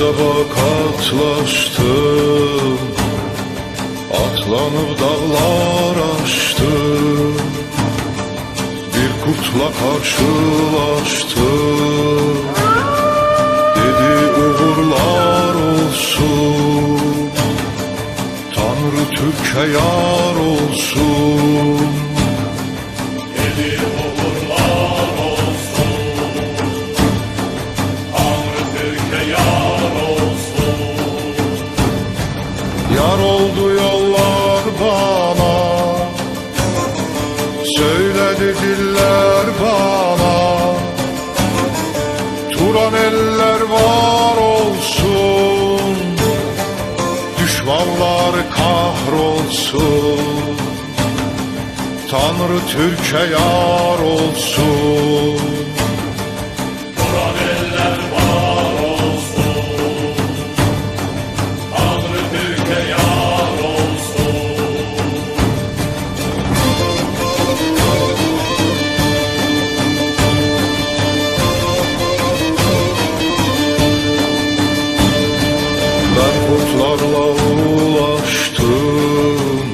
sabah katlaştım, atlanıp dağlar aştım, bir kurtla karşılaştım. Dedi uğurlar olsun, Tanrı Türk'e yar olsun. Dedi uğurlar olsun, Tanrı Türk'e yar olsun. Yar oldu yollar bana, söyledi diller bana. Turan eller var olsun, düşmanlar kahrolsun. Tanrı Türk'e yar olsun. Turan eller var olsun, Tanrı Türk'e yar olsun. Ben kurtlarla ulaştım,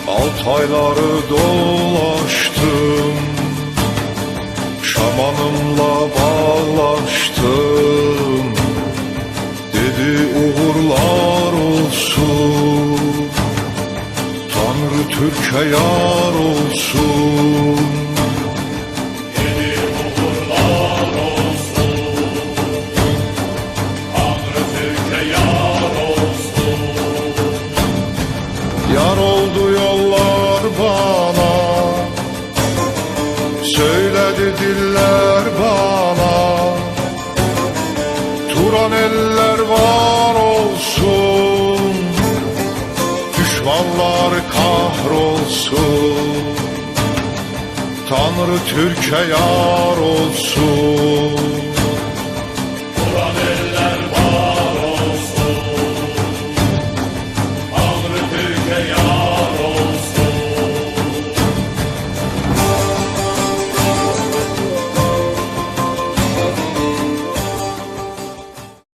Altayları dolaştım, şamanımla bağlaştım. Dedi uğurlar olsun, Tanrı Türk'e yar olsun. Dedi uğurlar olsun, Tanrı Türk'e yar olsun. Yar oldu yollar bana, söyledi diller bana. Turan eller var olsun, düşmanlar kahrolsun. Tanrı Türk'e yar olsun.